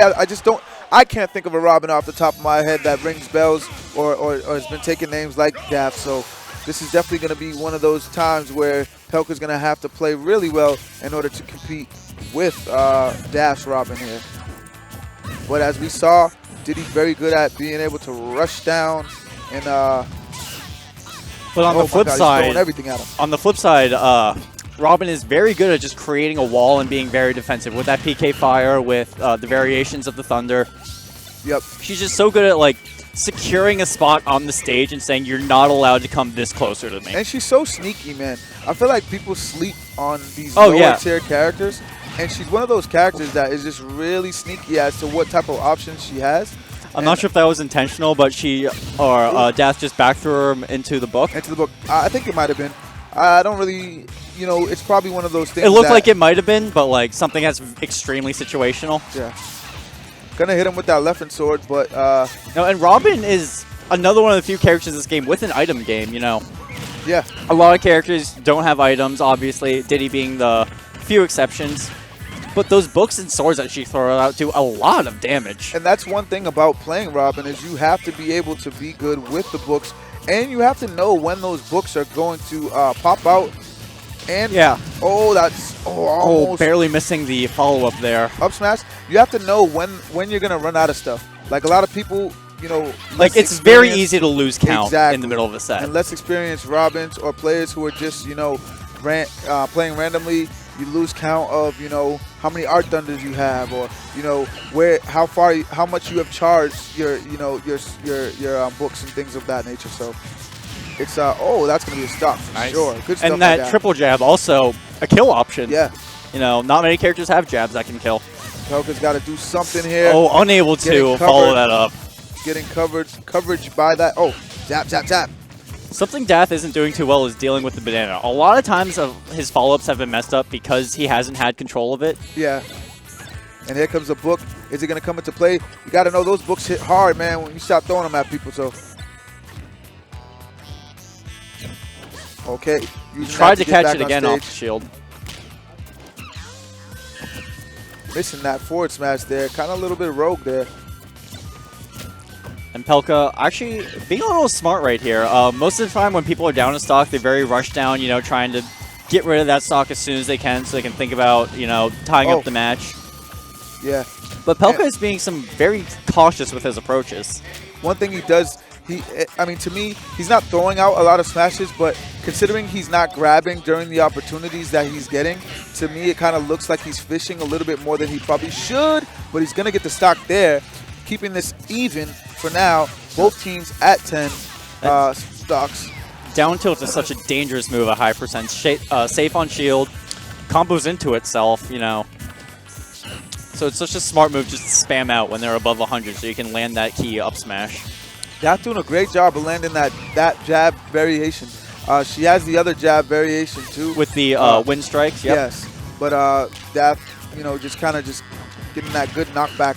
I just don't. I can't think of a Robin off the top of my head that rings bells or has been taking names like Daft. So this is definitely going to be one of those times where Pelka's going to have to play really well in order to compete with Daft's Robin here. But as we saw, Diddy very good at being able to rush down and but on the flip side, everything at him. On the flip side, Robin is very good at just creating a wall and being very defensive with that PK fire, with the variations of the Thunder. Yep. She's just so good at like securing a spot on the stage and saying you're not allowed to come this closer to me. And she's so sneaky, man. I feel like people sleep on these lower tier characters, and she's one of those characters that is just really sneaky as to what type of options she has. I'm not sure if that was intentional, but Dath just backthrew her into the book. Into the book. I think it might have been. I don't really, it's probably one of those things. It looked like it might have been, but like something that's extremely situational. Yeah. Gonna hit him with that left-hand sword, but no. And Robin is another one of the few characters in this game with an item game. Yeah. A lot of characters don't have items. Obviously, Diddy being the few exceptions. But those books and swords that she throws out do a lot of damage. And that's one thing about playing Robin is you have to be able to be good with the books, and you have to know when those books are going to pop out. And almost barely missing the follow-up there. Up smash. You have to know when you're gonna run out of stuff. Like a lot of people, like it's very easy to lose count in the middle of a set. And less experienced Robins or players who are just playing randomly, you lose count of how many Art Thunders you have, or how much you have charged your books and things of that nature. So it's that's gonna be a stop for nice. Sure. Good stuff. And that triple jab also a kill option. Yeah. Not many characters have jabs that can kill. Pelka's got to do something here. Oh, unable to follow that up. Getting coverage by that. Oh, zap, zap, zap. Something Dath isn't doing too well is dealing with the banana. A lot of times his follow-ups have been messed up because he hasn't had control of it. Yeah. And here comes the book. Is it going to come into play? You got to know those books hit hard, man, when you stop throwing them at people. So, okay. You tried to catch it again off the shield. Missing that forward smash there. Kind of a little bit rogue there. And Pelka actually being a little smart right here. Most of the time when people are down in stock, they're very rushed down, trying to get rid of that stock as soon as they can so they can think about, tying up the match. Yeah. But Pelka is being very cautious with his approaches. One thing he does, to me, he's not throwing out a lot of smashes, but considering he's not grabbing during the opportunities that he's getting, to me it kind of looks like he's fishing a little bit more than he probably should, but he's going to get the stock there, keeping this even for now. Both teams at 10 stocks. Down tilt is such a dangerous move, a high percent. Safe on shield, combos into itself, So it's such a smart move just to spam out when they're above 100 so you can land that key up smash. Daft doing a great job of landing that jab variation. She has the other jab variation too. With the wind strikes, yep. Yes. But Daft, just kind of getting that good knockback.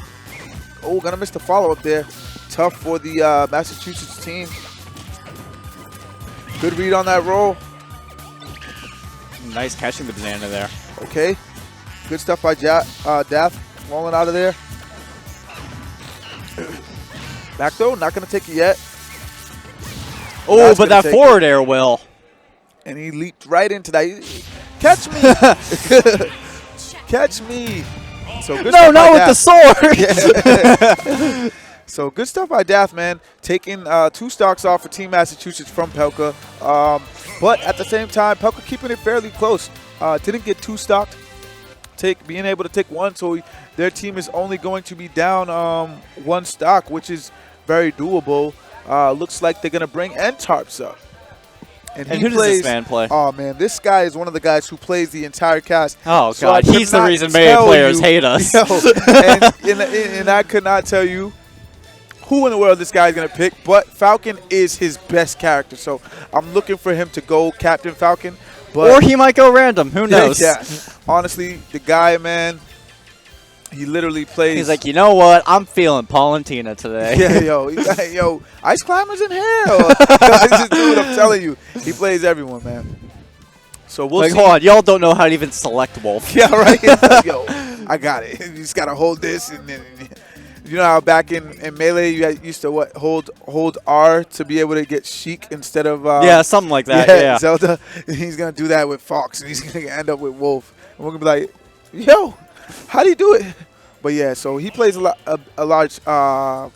Oh, gonna miss the follow-up there. Tough for the Massachusetts team. Good read on that roll. Nice catching the banana there. Okay. Good stuff by Daft. Rolling out of there. Back though, not going to take it yet. Oh, but that forward air will. And he leaped right into that. Catch me! Catch me! So good stuff not by with Daft. the sword! So good stuff by Daft, man. Taking 2 stocks off for Team Massachusetts from Pelka. But at the same time, Pelka keeping it fairly close. Didn't get 2 stocked. Being able to take 1, so their team is only going to be down 1 stock, which is very doable. Looks like they're going to bring N-Tarps up. And who does this man play? Oh, man, this guy is one of the guys who plays the entire cast. Oh, so God, he's the reason many players hate us. And I could not tell you who in the world this guy is going to pick, but Falcon is his best character. So I'm looking for him to go Captain Falcon. But or he might go random. Who knows? Yeah. Honestly, the guy, man, he literally plays. He's like, you know what? I'm feeling Palantina today. Yeah, yo, Ice Climbers in hell. This is dude, I'm telling you. He plays everyone, man. So we'll see. Hold on. Y'all don't know how to even select Wolf. Yeah, right? Yo, I got it. You just got to hold this and then You know how back in Melee you used to hold R to be able to get Sheik instead of yeah, something like that. Yeah. Zelda. He's gonna do that with Fox, and he's gonna end up with Wolf. And we're gonna be like, yo, how do you do it? But yeah, so he plays a large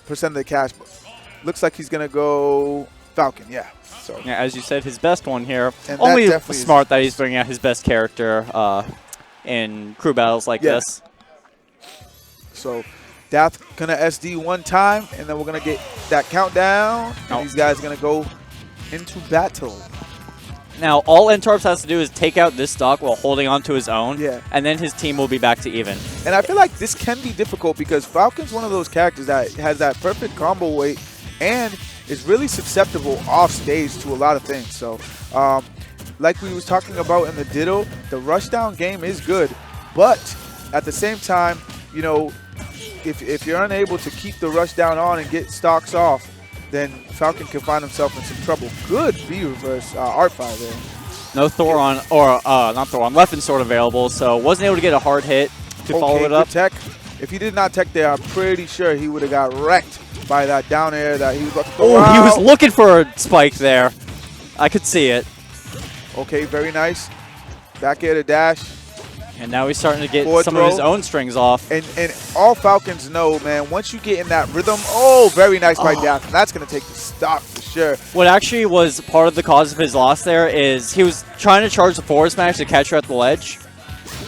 percent of the cash. But looks like he's gonna go Falcon. Yeah. So Yeah, as you said, his best one here. And Only that smart that he's bringing out his best character in crew battles like this. So Dath gonna SD one time, and then we're gonna get that countdown. And these guys are gonna go into battle. Now, all Entarps has to do is take out this stock while holding on to his own, Yeah. and then his team will be back to even. And I feel like this can be difficult because Falcon's one of those characters that has that perfect combo weight and is really susceptible off stage to a lot of things. So, like we was talking about in the Ditto, the rushdown game is good, but at the same time, you know, if you're unable to keep the rushdown on and get stocks off, then Falcon can find himself in some trouble. Good B reverse art fire there. No Thoron, or not Thoron, Leffen sword available, so wasn't able to get a hard hit to follow it up. Good tech. If he did not tech there, I'm pretty sure he would have got wrecked by that down air that he was about to throw out. He was looking for a spike there. I could see it. Okay, very nice. Back air to dash. And now he's starting to get Forward some throw. of his own strings off. And all Falcons know, man, once you get in that rhythm, very nice by Dath. And that's going to take the stock for sure. What actually was part of the cause of his loss there is he was trying to charge the forward smash to catch her at the ledge.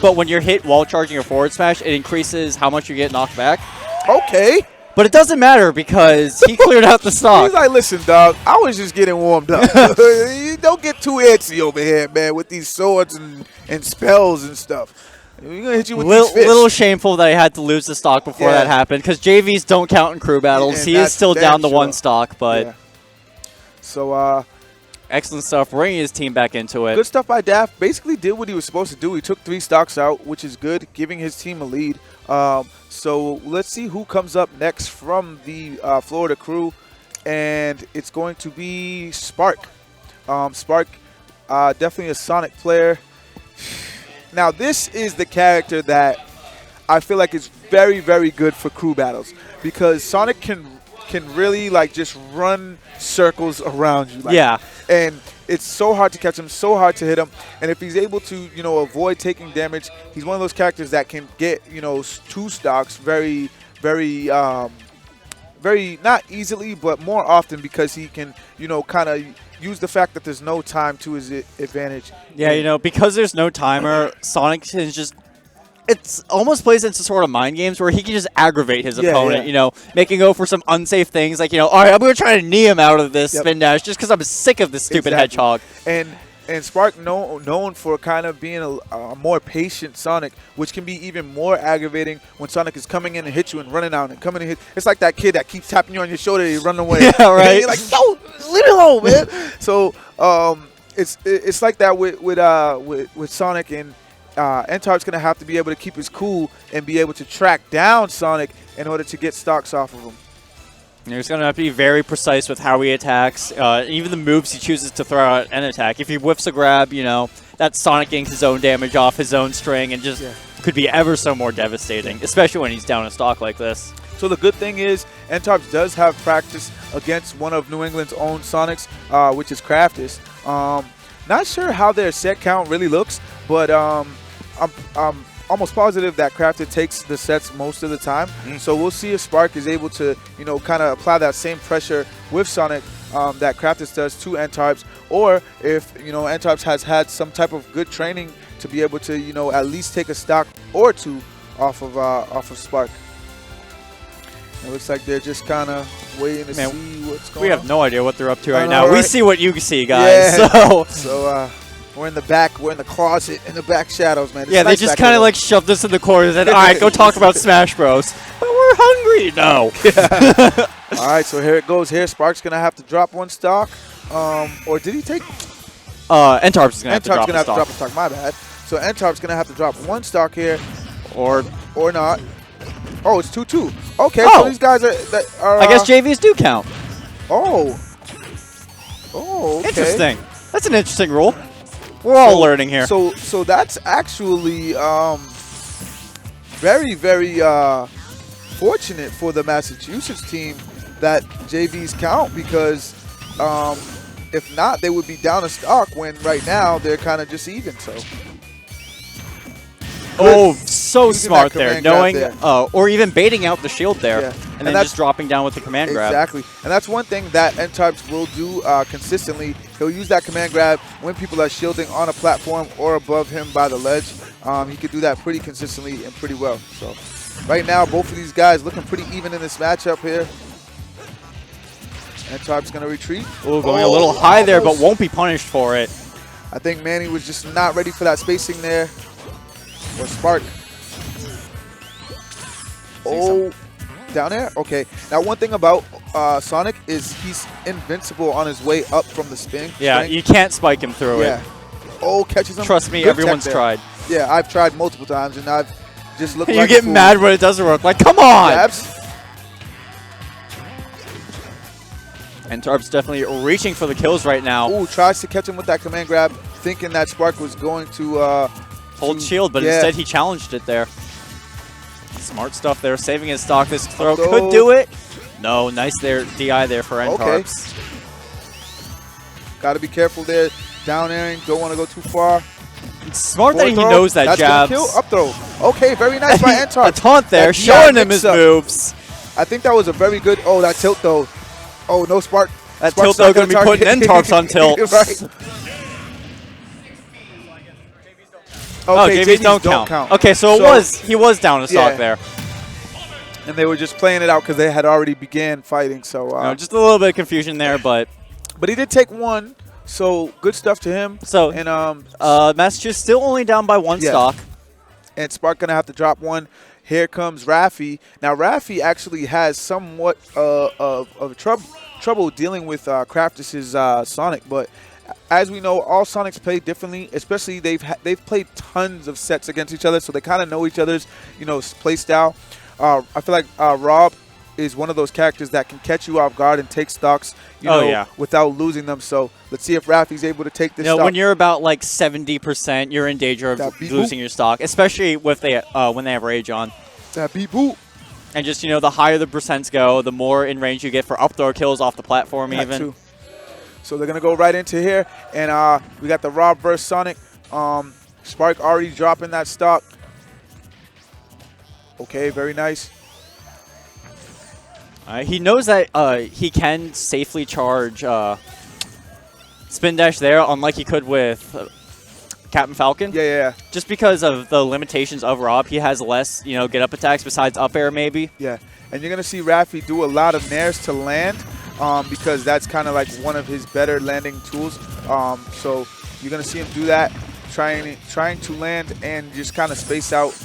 But when you're hit while charging your forward smash, it increases how much you get knocked back. Okay. But it doesn't matter because he cleared out the stock. He's like, listen, dog, I was just getting warmed up. You don't get too antsy over here, man, with these swords and spells and stuff. We're going to hit you with these fists. Little shameful that I had to lose the stock before that happened because JVs don't count in crew battles. And he is still down to sure. one stock, but Yeah. So, excellent stuff. Bringing his team back into it. good stuff by Daft. Basically did what he was supposed to do. He took 3 stocks out, which is good, giving his team a lead. So let's see who comes up next from the Florida crew, and it's going to be Spark. Spark, definitely a Sonic player. Now, this is the character that I feel like is very, very good for crew battles because Sonic can really like just run circles around you. Like, Yeah. And it's so hard to catch him, so hard to hit him. And if he's able to, you know, avoid taking damage, he's one of those characters that can get, you know, 2 stocks very, very, very not easily, but more often because he can, you know, kind of use the fact that there's no time to his advantage. Yeah, you know, because there's no timer, Sonic can just... It almost plays into sort of mind games where he can just aggravate his opponent, you know, making go for some unsafe things like, you know, all right, I'm going to try to knee him out of this spin dash just because I'm sick of this stupid hedgehog. And Spark known for kind of being a more patient Sonic, which can be even more aggravating when Sonic is coming in and hit you and running out and coming and hit. It's like that kid that keeps tapping you on your shoulder and you run away. Yeah, right. And you're like, no, leave me alone, man. So it's like that with Sonic, and Entarp's going to have to be able to keep his cool and be able to track down Sonic in order to get stocks off of him. He's going to have to be very precise with how he attacks, even the moves he chooses to throw out an attack. If he whiffs a grab, you know, that's Sonic getting his own damage off his own string and just could be ever so more devastating, especially when he's down a stock like this. So the good thing is Entarps does have practice against one of New England's own Sonics, which is Craftus. Not sure how their set count really looks, but I'm almost positive that Crafted takes the sets most of the time. So we'll see if Spark is able to, you know, kind of apply that same pressure with Sonic that Crafted does to Entarps, or if, you know, Entarps has had some type of good training to be able to, you know, at least take a stock or 2 off of Spark. It looks like they're just kind of waiting to see what's going on. We have no idea what they're up to right now. Right. We see what you see, guys. Yeah. So we're in the back. We're in the closet, in the back shadows, man. It's yeah, nice they just back kind of there. like shoved us in the corner and said, all right, go talk about Smash Bros. But we're hungry. No. All right, so here it goes. Here, Spark's going to have to drop 1 stock. Or did he take? Entarps is going to have to drop a stock. My bad. So Entarp's going to have to drop 1 stock here. Or not. Oh, it's 2-2. Okay, Oh. so these guys are I guess JVs do count. Oh, okay. Interesting. That's an interesting rule. We're all learning here. So that's actually very, very unfortunate for the Massachusetts team that JVs count, because if not, they would be down a stock when right now they're kind of just even. So. Oh, so Using smart that there, command grab knowing, there. or even baiting out the shield there, Yeah. and then just dropping down with the command grab. Exactly. And that's one thing that N-Types will do consistently. He'll use that command grab when people are shielding on a platform or above him by the ledge. He could do that pretty consistently and pretty well. So right now, both of these guys looking pretty even in this matchup here. N-Types going to retreat. Ooh, going a little high there, but won't be punished for it. I think Manny was just not ready for that spacing there. Or Spark. Oh, down there? Okay. Now, one thing about Sonic is he's invincible on his way up from the spin. Yeah, you can't spike him through it. Oh, catches him. Trust me, Good everyone's tech there. tried. Yeah, I've tried multiple times, and I've just looked You like get a fool. mad when it doesn't work. Like, come on! Jabs. And Tarb's definitely reaching for the kills right now. Ooh, tries to catch him with that command grab, thinking that Spark was going to Hold shield, but instead he challenged it there. Smart stuff there, saving his stock. This throw could do it. No, nice there, DI there for N-Tarps. Got to be careful there. Down airing, don't want to go too far. It's smart that he Forward throw. knows that That's jabs. Kill. Up throw. Okay, very nice by N-Tarps. A taunt there, That showing DI him his mix-up. moves. I think that was a very good. Oh, that tilt though. Oh, no Spark. That Spark's tilt though not going to be gonna putting target. N-Tarps on tilt. Right. Oh, Okay, JVs don't count. Okay, so he was down a stock there. And they were just playing it out because they had already began fighting. So No, just a little bit of confusion there, but he did take one. So good stuff to him. So and Massachusetts still only down by one stock. And Spark gonna have to drop one. Here comes Raffi. Now Raffi actually has somewhat of trouble dealing with Craftus's Sonic, but as we know, all Sonics play differently. Especially they've played tons of sets against each other, so they kind of know each other's play style. I feel like Rob is one of those characters that can catch you off guard and take stocks, without losing them. So let's see if Raffi's able to take this. When you're about like 70%, you're in danger of losing your stock, especially with when they have Rage on. That beat boot. And just the higher the percents go, the more in range you get for up throw kills off the platform even. Too. So they're gonna go right into here, and we got the Rob versus Sonic. Spark already dropping that stock. Okay, very nice. He knows that he can safely charge Spin Dash there, unlike he could with Captain Falcon. Yeah. Just because of the limitations of Rob, he has less, get up attacks besides up air maybe. Yeah, and you're gonna see Raffi do a lot of nairs to land, because that's kind of like one of his better landing tools. So you're gonna see him do that, trying to land and just kind of space out.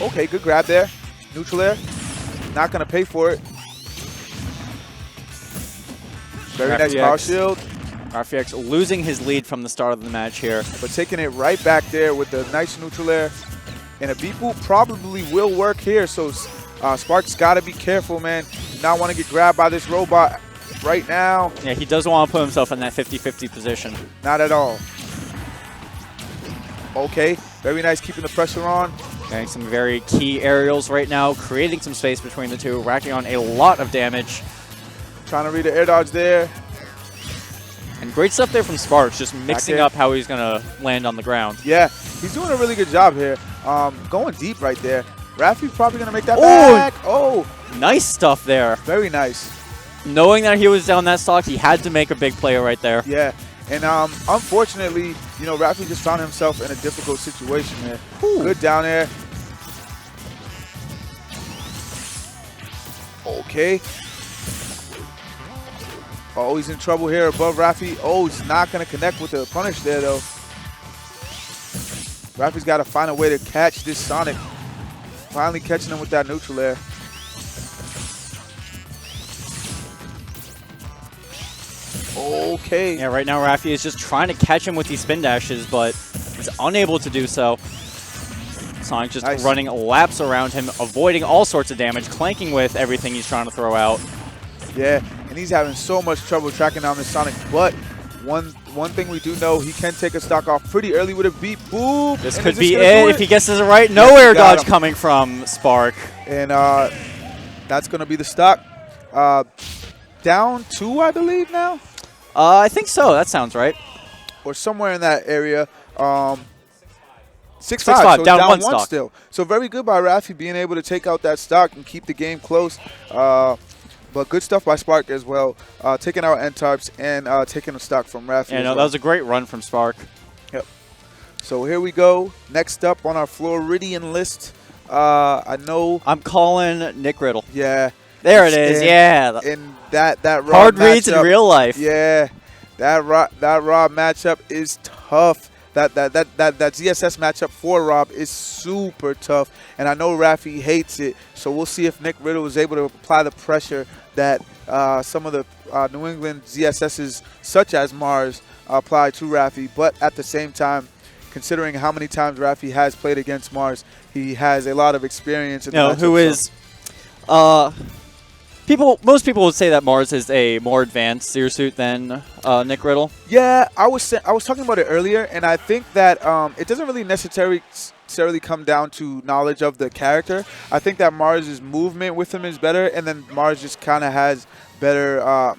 Okay, good grab there. Neutral air. Not gonna pay for it. Very nice power shield. RFX losing his lead from the start of the match here. But taking it right back there with the nice neutral air. And a beat boot probably will work here. So Spark's got to be careful, man. Do not want to get grabbed by this robot right now. Yeah, he doesn't want to put himself in that 50-50 position. Not at all. Okay, very nice keeping the pressure on. Getting some very key aerials right now, creating some space between the two, racking on a lot of damage. Trying to read the air dodge there. And great stuff there from Sparks, just mixing up how he's going to land on the ground. Yeah, he's doing a really good job here. Going deep right there. Raffi probably going to make that back. Oh, nice stuff there. Very nice. Knowing that he was down that stock, he had to make a big play right there. Yeah, and unfortunately, Raffi just found himself in a difficult situation there. Ooh. Good down air. Okay. Oh, he's in trouble here above Raffi. Oh, he's not going to connect with the punish there, though. Raffi's got to find a way to catch this Sonic. Finally catching him with that neutral air. Okay. Yeah, right now Raffi is just trying to catch him with these spin dashes, but is unable to do so. Sonic just running laps around him, avoiding all sorts of damage, clanking with everything he's trying to throw out. Yeah, and he's having so much trouble tracking down this Sonic, but one thing we do know, he can take a stock off pretty early with a beat. Boop! This could be it if he guesses it right. No air dodge coming from Spark. And that's going to be the stock. Down 2, I believe, now? I think so. That sounds right. Or somewhere in that area. 6-5, 6-5, so down one 1 stock. still. So very good by Rafi being able to take out that stock and keep the game close. But good stuff by Spark as well, taking out N-Tarps and taking a stock from Rafi. Yeah, no, that was a great run from Spark. Yep. So here we go. Next up on our Floridian list, I know. I'm calling Nick Riddle. Yeah. There it is. Yeah. And that Rob hard reads in real life. Yeah. That Rob matchup is tough. That ZSS matchup for Rob is super tough, and I know Rafi hates it. So we'll see if Nick Riddle is able to apply the pressure that some of the New England ZSSs, such as Mars, apply to Rafi. But at the same time, considering how many times Rafi has played against Mars, he has a lot of experience. In the matchup, who is most people would say that Mars is a more advanced Seer Suit than Nick Riddle. Yeah, I was talking about it earlier, and I think that it doesn't really necessarily come down to knowledge of the character. I think that Mars' movement with him is better, and then Mars just kind of has better,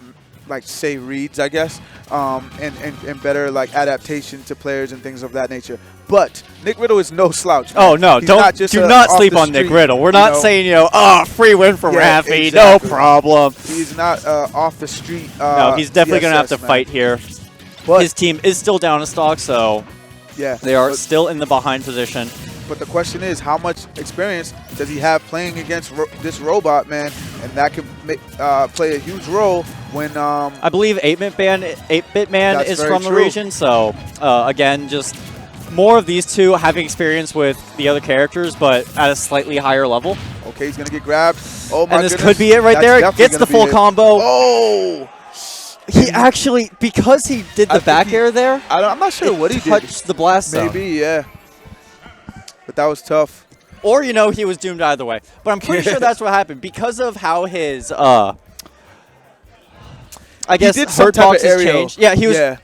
reads, I guess, and better adaptation to players and things of that nature. But Nick Riddle is no slouch, man. Oh no, do not sleep on street, Nick Riddle. We're not saying free win for Rafi, exactly. no problem. He's not off the street. No, he's definitely going to have to fight here. But his team is still down a stock, so yeah, they are still in the behind position. But the question is, how much experience does he have playing against this robot, man? And that could play a huge role when I believe 8-Bit Man is from the region. So again, just more of these two having experience with the other characters, but at a slightly higher level. Okay, he's gonna get grabbed. Oh my goodness. And this could be it right there. Gets the full combo. Oh! He actually, because he did the back air there, I'm not sure what he did. Touched the blast zone. Maybe, yeah. But that was tough. Or, he was doomed either way. But I'm pretty sure that's what happened. Because of how his, I guess, hurt boxes changed. Yeah,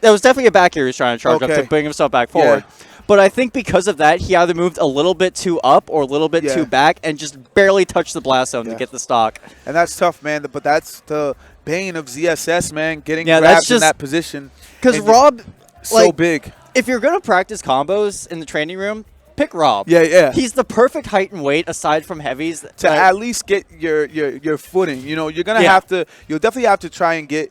that was definitely a back air he was trying to charge up to bring himself back forward. Yeah. But I think because of that, he either moved a little bit too up or a little bit too back and just barely touched the blast zone to get the stock. And that's tough, man. But that's the bane of ZSS, man, getting grabbed in that position. Because Rob, so big. If you're going to practice combos in the training room, pick Rob. Yeah. He's the perfect height and weight aside from heavies to at least get your footing. You're gonna have to. You'll definitely have to try and get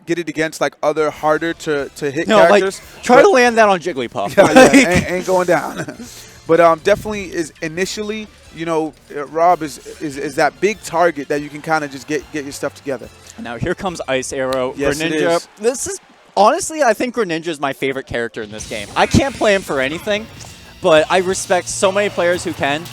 it against other harder to hit characters. Try to land that on Jigglypuff. Yeah, ain't going down. But definitely is initially. Rob is that big target that you can kind of just get your stuff together. Now here comes Ice Arrow. Yes, Greninja. This is honestly, I think Greninja is my favorite character in this game. I can't play him for anything, but I respect so many players who can.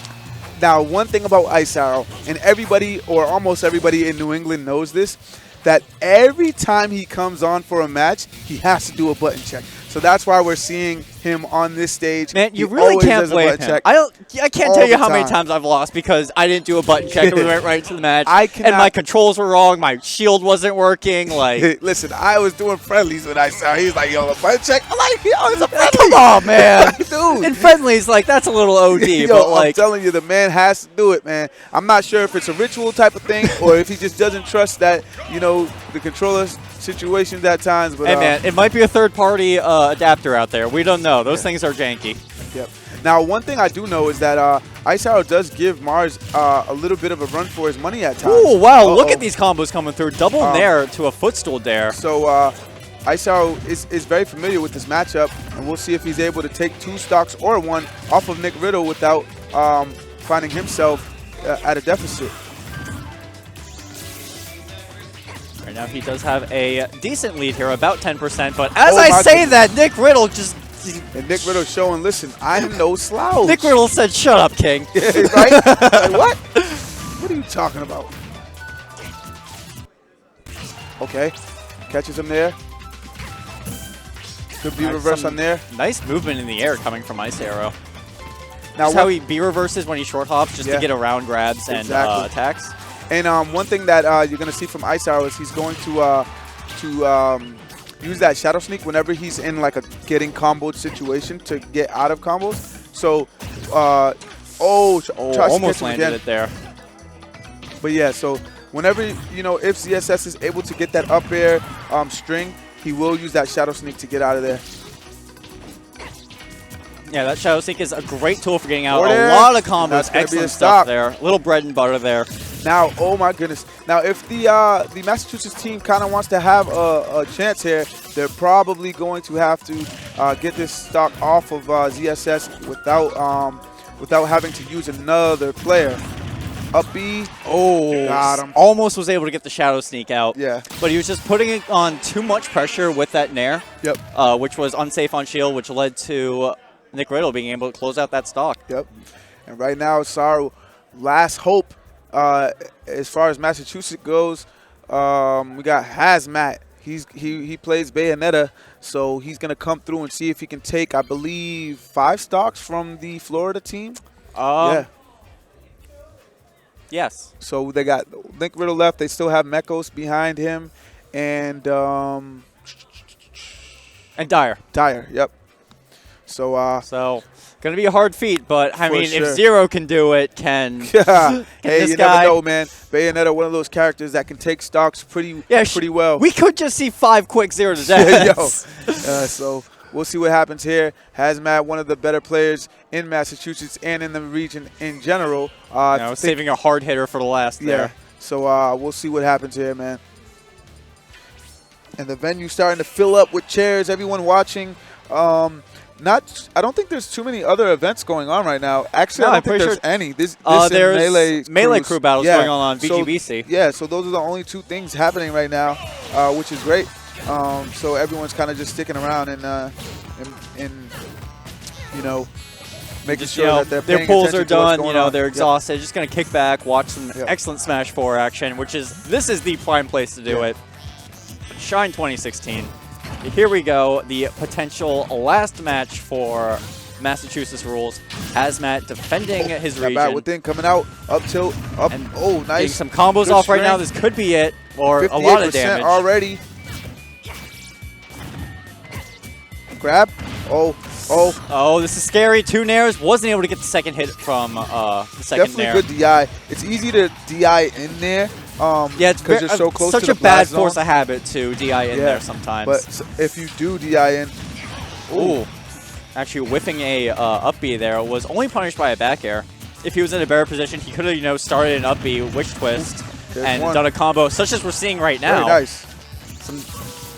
Now, one thing about Ice Arrow, and everybody or almost everybody in New England knows this, that every time he comes on for a match, he has to do a button check. So that's why we're seeing him on this stage. Man, you really can't blame him. I can't tell you how many times I've lost because I didn't do a button check and we went right to the match. And my controls were wrong. My shield wasn't working. Listen, I was doing friendlies when I saw he was like, yo, a button check? I'm like, yo, it's a friendly. Come on, man. Dude. In friendlies, that's a little OD. Yo, but I'm telling you, the man has to do it, man. I'm not sure if it's a ritual type of thing or if he just doesn't trust that, the controller situations at times. But hey, man, it might be a third-party adapter out there. We don't know. Those things are janky. Yep. Now, one thing I do know is that Ice Arrow does give Mars a little bit of a run for his money at times. Oh, wow. Look at these combos coming through. Double nair to a footstool dare. So Ice Arrow is very familiar with this matchup, and we'll see if he's able to take 2 stocks or 1 off of Nick Riddle without finding himself at a deficit. Right now, he does have a decent lead here, about 10%. But as I say that, Nick Riddle just... And Nick Riddle showing, listen, I'm no slouch. Nick Riddle said, shut up, King. Right? What? What are you talking about? Okay. Catches him there. Could be reverse on there. Nice movement in the air coming from Ice Arrow. Now That's how he B-reverses when he short hops, just to get around grabs and attacks. And one thing that you're going to see from Ice Arrow is he's going to use that Shadow Sneak whenever he's in a getting comboed situation to get out of combos. So, almost landed it there. But yeah, so whenever, you know, if ZSS is able to get that up air string, he will use that Shadow Sneak to get out of there. Yeah, that Shadow Sneak is a great tool for getting out a lot of combos. Excellent stuff there. Little bread and butter there. Now, oh my goodness. Now, if the Massachusetts team kind of wants to have a chance here, they're probably going to have to get this stock off of ZSS without having to use another player. Up B. Oh, got him. Almost was able to get the Shadow Sneak out. Yeah. But he was just putting it on too much pressure with that Nair. Yep. Which was unsafe on shield, which led to Nick Riddle being able to close out that stock. Yep. And right now, it's our last hope as far as Massachusetts goes. We got Hazmat. He plays Bayonetta, so he's going to come through and see if he can take, I believe, 5 stocks from the Florida team. Yeah. Yes. So they got Nick Riddle left. They still have Mekos behind him, and Dyer. Dyer. Yep. So gonna be a hard feat, but I mean, sure. if Zero can do it, can hey, this you guy? never know, man. Bayonetta, one of those characters that can take stocks pretty well. We could just see 5 quick 0 to deaths. So we'll see what happens here. Hazmat, one of the better players in Massachusetts and in the region in general. Saving a hard hitter for the last there. So we'll see what happens here, man. And the venue starting to fill up with chairs. Everyone watching. I don't think there's too many other events going on right now. Actually, I don't think there's any. This there's Melee crew battles going on VGBC. So those are the only 2 things happening right now, which is great. So everyone's kind of just sticking around and you know, making sure that their pulls are done. You know, on. they're exhausted. Just gonna kick back, watch some excellent Smash 4 action, this is the prime place to do it. Shine 2016. Here we go, the potential last match for Massachusetts rules. Hazmat defending his region. Bat within coming out, up tilt, up. And nice. Getting some combos off right now. This could be it, or a lot of damage. Already. Grab. Oh, this is scary. 2 nairs. Wasn't able to get the second hit from the second nair. Definitely good DI. It's easy to DI in there. It's because you're so close such to a the bad blast force zone. of habit to DI in there sometimes. But if you do DI in, actually whiffing a up B there was only punished by a back air. If he was in a better position, he could have started an up B, witch twist, and done a combo such as we're seeing right now. Very nice. Some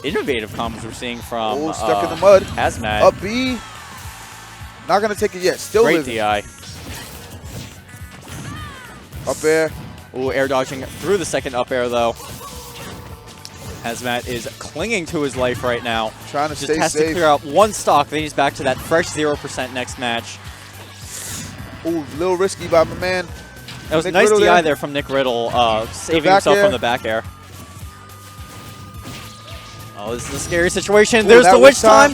innovative combos we're seeing from stuck in the mud. Hazmat. Up B. Not gonna take it yet. Still great living. DI. Up air. Air dodging through the second up air though. Hazmat is clinging to his life right now. Trying to stay has safe. to clear out 1 stock, then he's back to that fresh 0% next match. A little risky by my man. That was Nick a nice Riddle DI there. there from Nick Riddle, saving himself from the back air. Oh, this is a scary situation. There's the witch time.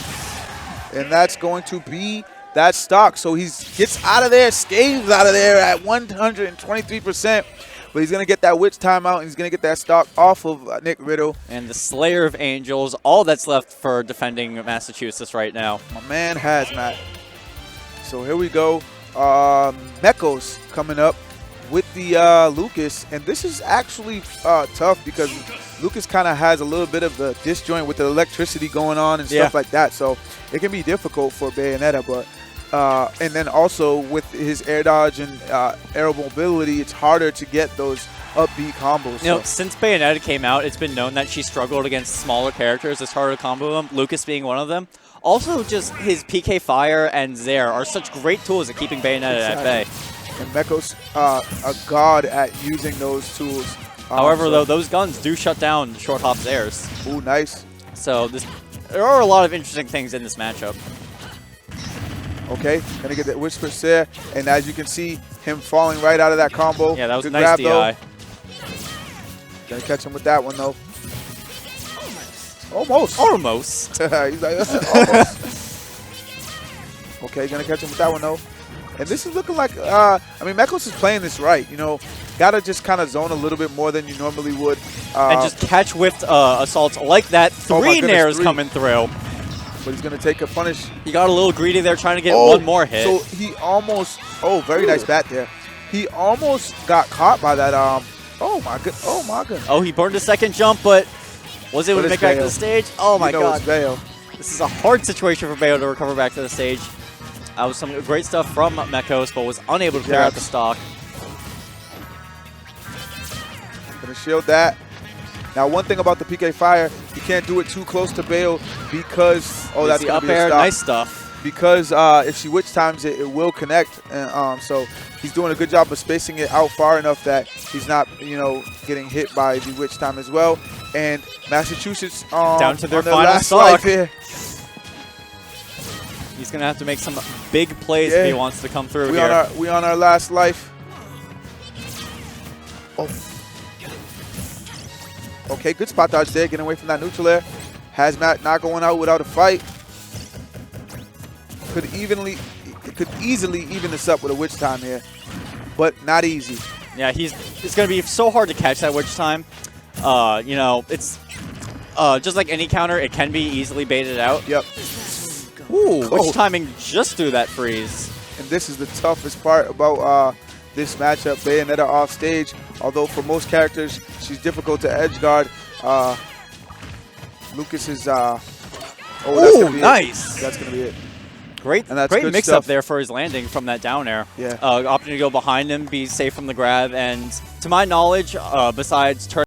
And that's going to be that stock. So he gets out of there, scaves out of there at 123%. But he's going to get that witch timeout, and he's going to get that stock off of Nick Riddle. And the Slayer of Angels, all that's left for defending Massachusetts right now. My man Hazmat. So here we go. Mekos coming up with the Lucas. And this is actually tough because Lucas kind of has a little bit of the disjoint with the electricity going on and stuff like that. So it can be difficult for Bayonetta, but and then also with his air dodge and air mobility, it's harder to get those up B combos. You know, since Bayonetta came out, it's been known that she struggled against smaller characters. It's harder to combo them, Lucas being one of them. Also, just his PK Fire and Zair are such great tools at keeping Bayonetta at bay. And Mekos a god at using those tools. However, though, those guns do shut down short hop Zairs. Ooh, nice. So there are a lot of interesting things in this matchup. Okay, gonna get that Whisper there, and as you can see, him falling right out of that combo. Yeah, that was good a nice grab, DI. Gonna catch him with that one though. Almost. Almost. He's like, almost. Okay, gonna catch him with that one though. And this is looking like, I mean, Mekos is playing this right. You know, gotta just kind of zone a little bit more than you normally would. And just catch whiffed assaults like that. 3 nairs coming through. But he's going to take a punish. He got a little greedy there trying to get one more hit. So he almost, very nice bat there. He almost got caught by that Oh my good. Oh my good. Oh, he burned a second jump, but was able to make it back to the stage. Oh my god. This is a hard situation for Bayo to recover back to the stage. That was some great stuff from Mekos, but was unable to clear out the stock. Gonna shield that. Now, one thing about the PK Fire, you can't do it too close to Bayo because that's the gonna up be a air. stop. Nice stuff. Because if she witch times it, it will connect. And so he's doing a good job of spacing it out far enough that he's not, getting hit by the witch time as well. And Massachusetts down to their final last stock. life here. He's gonna have to make some big plays if he wants to come through here. We on our last life. Oh. Okay, good spot dodge there, getting away from that neutral air. Hazmat not going out without a fight. Could easily even this up with a witch time here, but not easy. Yeah, it's going to be so hard to catch that witch time. It's just like any counter, it can be easily baited out. Yep. Ooh, witch timing just through that freeze. And this is the toughest part about this matchup. Bayonetta off stage, although for most characters she's difficult to edge guard. Lucas is. That's gonna be nice. That's gonna be it. Great mix-up there for his landing from that down air. Yeah. Opting to go behind him, be safe from the grab, and to my knowledge, besides turn